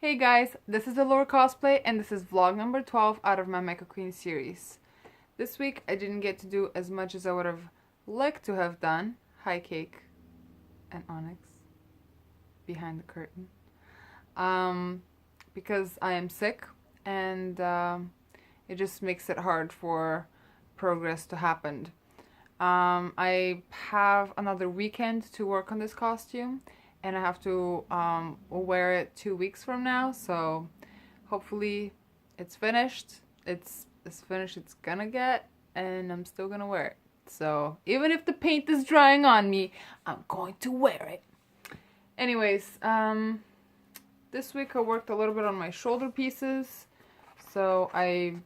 Hey guys, this is the Lore Cosplay and this is vlog number 12 out of my Mechaqueen series. This week I didn't get to do as much as I would have liked to have done. Hi Cake and Onyx behind the curtain. Because I am sick and it just makes it hard for progress to happen. I have another weekend to work on this costume and I have to wear it 2 weeks from now, so hopefully it's finished. It's as finished it's gonna get, and I'm still gonna wear it. So even if the paint is drying on me, I'm going to wear it. Anyways, this week I worked a little bit on my shoulder pieces. So I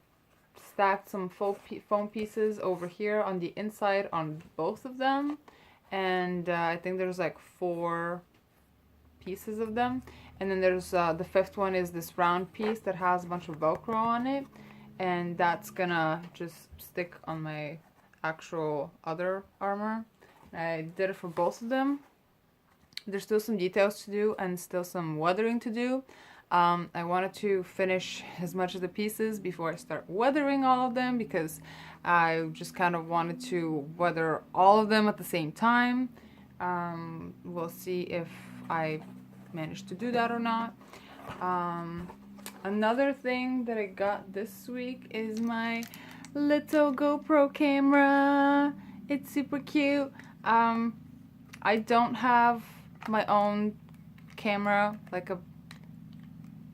stacked some foam pieces over here on the inside on both of them. And I think there's like 4 pieces of them, and then there's the 5th one is this round piece that has a bunch of Velcro on it, and that's gonna just stick on my actual other armor. I did it for both of them. There's still some details to do and still some weathering to do. I wanted to finish as much of the pieces before I start weathering all of them, because I just kind of wanted to weather all of them at the same time. We'll see if I managed to do that or not. Another thing that I got this week is my little GoPro camera. It's super cute. I don't have my own camera, like a,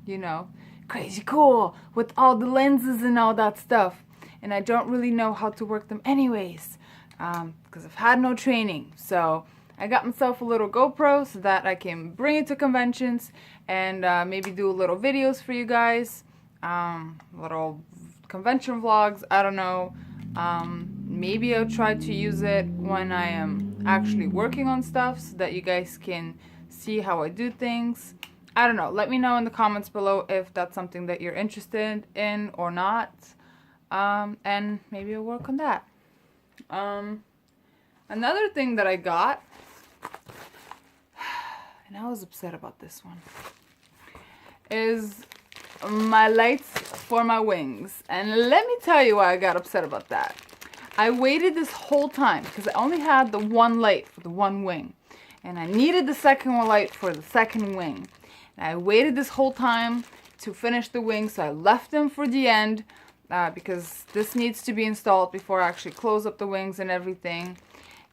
you know, crazy cool with all the lenses and all that stuff. And I don't really know how to work them anyways, because I've had no training. So I got myself a little GoPro so that I can bring it to conventions and maybe do little videos for you guys, little convention vlogs, I don't know. Maybe I'll try to use it when I am actually working on stuff so that you guys can see how I do things. I don't know, let me know in the comments below if that's something that you're interested in or not, and maybe I'll work on that. Another thing that I got, and I was upset about this one, is my lights for my wings. And let me tell you why I got upset about that. I waited this whole time because I only had the one light for the one wing, and I needed the second light for the second wing. And I waited this whole time to finish the wings, so I left them for the end because this needs to be installed before I actually close up the wings and everything.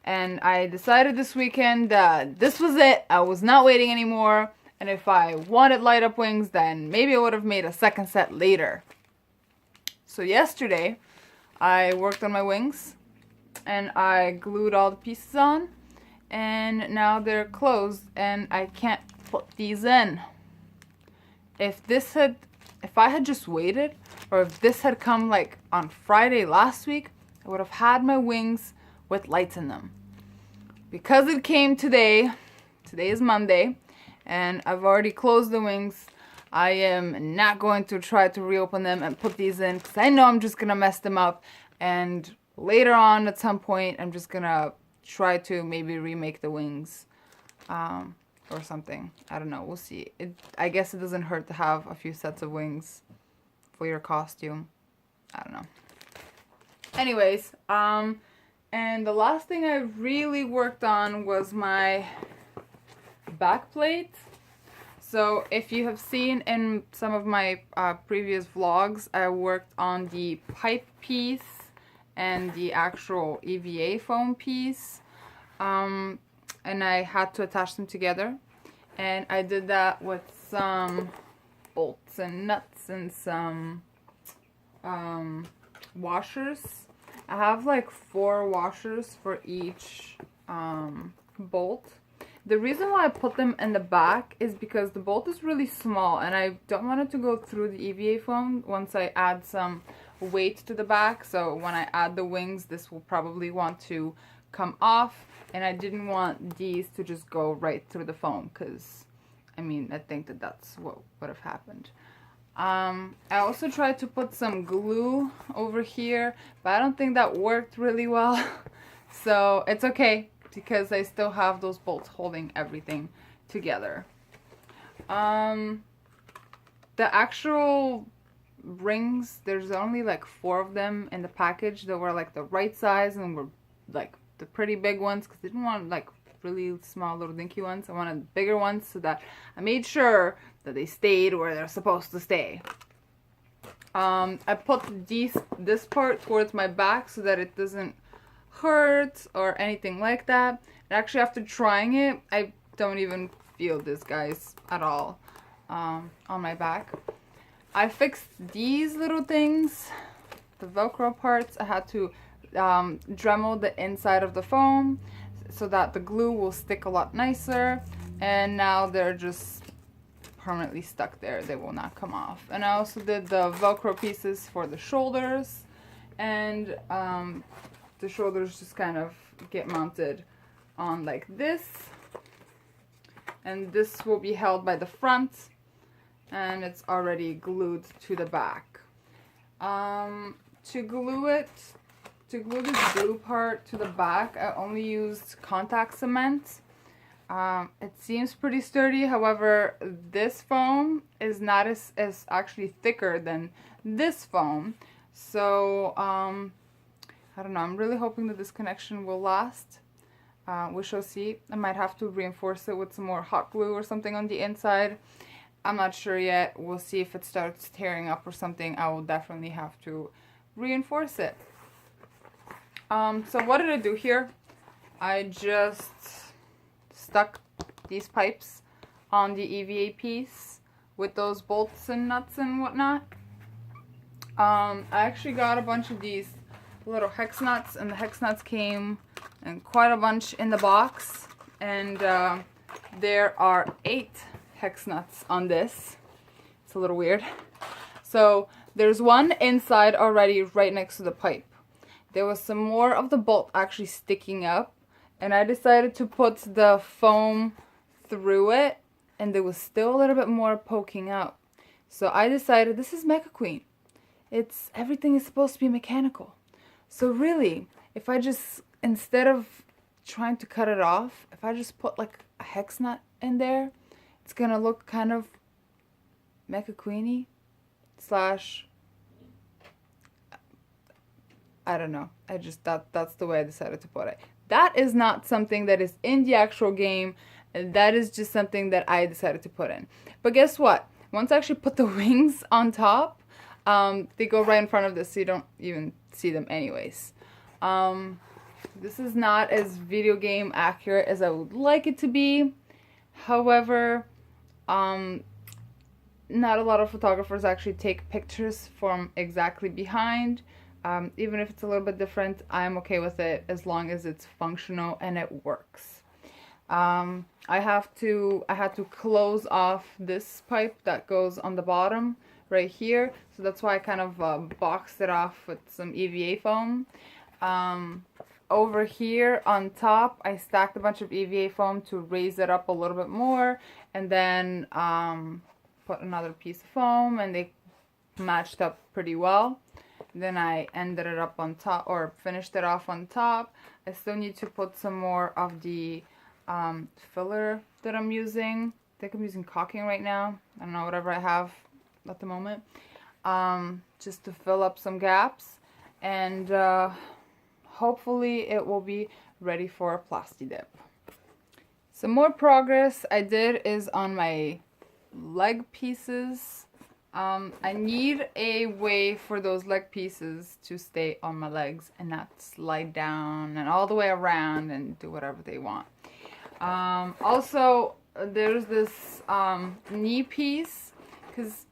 And I decided this weekend that this was it. I was not waiting anymore. And if I wanted light up wings, then maybe I would have made a second set later. So yesterday, I worked on my wings and I glued all the pieces on. And now they're closed and I can't put these in. If I had just waited, or if this had come like on Friday last week, I would have had my wings with lights in them. Because it came today is Monday, and I've already closed the wings, I am not going to try to reopen them and put these in, because I know I'm just going to mess them up, and later on at some point I'm just going to try to maybe remake the wings or something. I don't know, we'll see. I guess it doesn't hurt to have a few sets of wings for your costume. I don't know. Anyways, and the last thing I really worked on was my backplate. So if you have seen in some of my previous vlogs, I worked on the pipe piece and the actual EVA foam piece. And I had to attach them together. And I did that with some bolts and nuts and some washers. I have like 4 washers for each bolt. The reason why I put them in the back is because the bolt is really small and I don't want it to go through the EVA foam once I add some weight to the back. So when I add the wings, this will probably want to come off, and I didn't want these to just go right through the foam, because I mean, I think that that's what would have happened. I also tried to put some glue over here, but I don't think that worked really well. So it's okay, because I still have those bolts holding everything together. the actual rings, there's only like 4 of them in the package that were like the right size and were like the pretty big ones, because I didn't want like really small little dinky ones. I wanted bigger ones so that I made sure that they stayed where they're supposed to stay. I put this part towards my back so that it doesn't hurt or anything like that. And actually, after trying it, I don't even feel this, guys, at all on my back. I fixed these little things, the Velcro parts. I had to Dremel the inside of the foam so that the glue will stick a lot nicer, and now they're just permanently stuck there. They will not come off. And I also did the Velcro pieces for the shoulders, and the shoulders just kind of get mounted on like this, and this will be held by the front, and it's already glued to the back. To glue this blue part to the back, I only used contact cement. It seems pretty sturdy. However, this foam is not as actually thicker than this foam. So I don't know. I'm really hoping that this connection will last. We shall see. I might have to reinforce it with some more hot glue or something on the inside. I'm not sure yet. We'll see if it starts tearing up or something. I will definitely have to reinforce it. So what did I do here? I just stuck these pipes on the EVA piece with those bolts and nuts and whatnot. I actually got a bunch of these little hex nuts, and the hex nuts came in quite a bunch in the box, and there are 8 hex nuts on this. It's a little weird. So there's one inside already right next to the pipe. There was some more of the bolt actually sticking up, and I decided to put the foam through it, and there was still a little bit more poking out. So I decided, this is Mechaqueen. Everything is supposed to be mechanical. So really, if I just, instead of trying to cut it off, if I just put like a hex nut in there, it's gonna look kind of Mechaqueeny / I don't know. That's the way I decided to put it. That is not something that is in the actual game. That is just something that I decided to put in. But guess what? Once I actually put the wings on top, they go right in front of this, so you don't even see them anyways. This is not as video game accurate as I would like it to be. However, not a lot of photographers actually take pictures from exactly behind. Even if it's a little bit different, I'm okay with it as long as it's functional and it works. I had to close off this pipe that goes on the bottom right here, so that's why I kind of boxed it off with some EVA foam. Over here on top, I stacked a bunch of EVA foam to raise it up a little bit more, and then put another piece of foam, and they matched up pretty well. Then I ended it up on top, or finished it off on top. I still need to put some more of the filler that I'm using. I think I'm using caulking right now. I don't know, whatever I have at the moment. Just to fill up some gaps. And hopefully it will be ready for a plasti dip. Some more progress I did is on my leg pieces. I need a way for those leg pieces to stay on my legs and not slide down and all the way around and do whatever they want. Also, there's this knee piece, because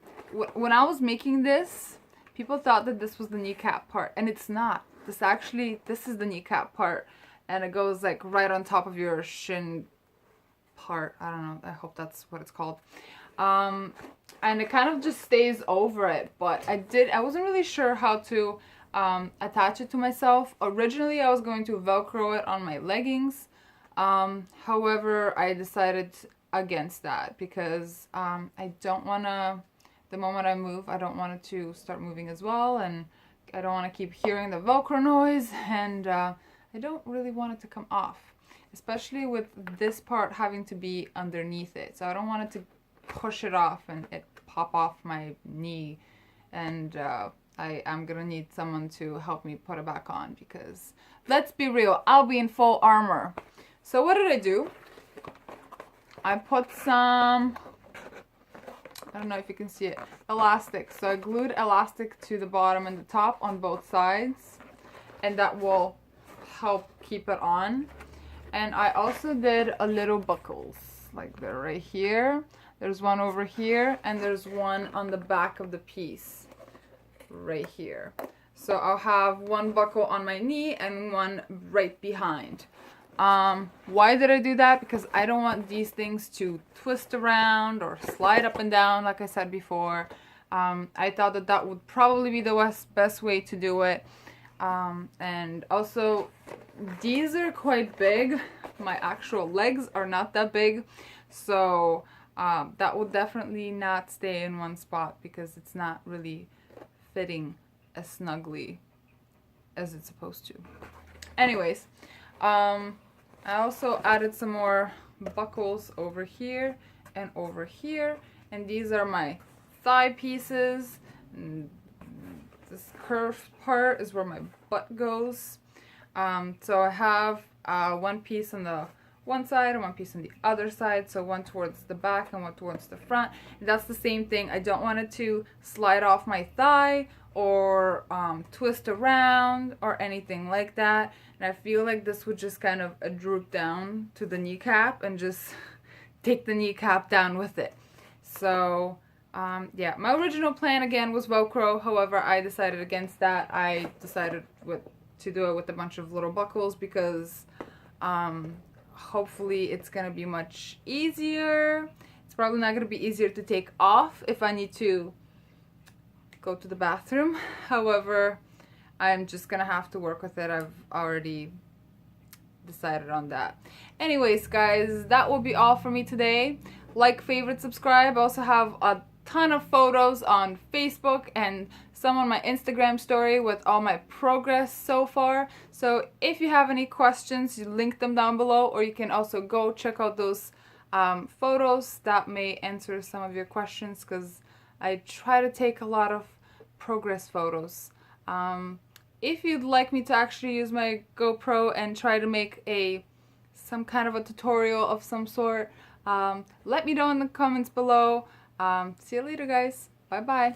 when I was making this, people thought that this was the kneecap part, and it's not. This is the kneecap part, and it goes like right on top of your shin part. I don't know, I hope that's what it's called. And it kind of just stays over it, but I wasn't really sure how to attach it to myself. Originally I was going to Velcro it on my leggings. However, I decided against that because I don't want to, the moment I move, I don't want it to start moving as well, and I don't want to keep hearing the Velcro noise, and I don't really want it to come off, especially with this part having to be underneath it. So I don't want it to push it off and it pop off my knee, and I'm gonna need someone to help me put it back on, because let's be real, I'll be in full armor. So what did I do? I put some, I don't know if you can see it, elastic. So I glued elastic to the bottom and the top on both sides, and that will help keep it on. And I also did a little buckles, like they're right here. There's one over here, and there's one on the back of the piece right here. So I'll have one buckle on my knee and one right behind. Why did I do that? Because I don't want these things to twist around or slide up and down, like I said before. I thought that that would probably be the best way to do it. And also, these are quite big. My actual legs are not that big, so that will definitely not stay in one spot, because it's not really fitting as snugly as it's supposed to. Anyways, I also added some more buckles over here and over here, and these are my thigh pieces. And this curved part is where my butt goes. So I have one piece on the one side and one piece on the other side, so one towards the back and one towards the front. And that's the same thing. I don't want it to slide off my thigh or twist around or anything like that. And I feel like this would just kind of droop down to the kneecap and just take the kneecap down with it. So yeah, my original plan again was Velcro. However, I decided against that. I decided to do it with a bunch of little buckles, because hopefully it's gonna be much easier. It's probably not gonna be easier to take off if I need to go to the bathroom. However, I'm just gonna have to work with it. I've already decided on that. Anyways, guys, that will be all for me today. Like, favorite, subscribe. I also have a ton of photos on Facebook and some on my Instagram story with all my progress so far. So if you have any questions, you link them down below, or you can also go check out those photos that may answer some of your questions, because I try to take a lot of progress photos. If you'd like me to actually use my GoPro and try to make some kind of a tutorial of some sort, let me know in the comments below. See you later, guys. Bye bye.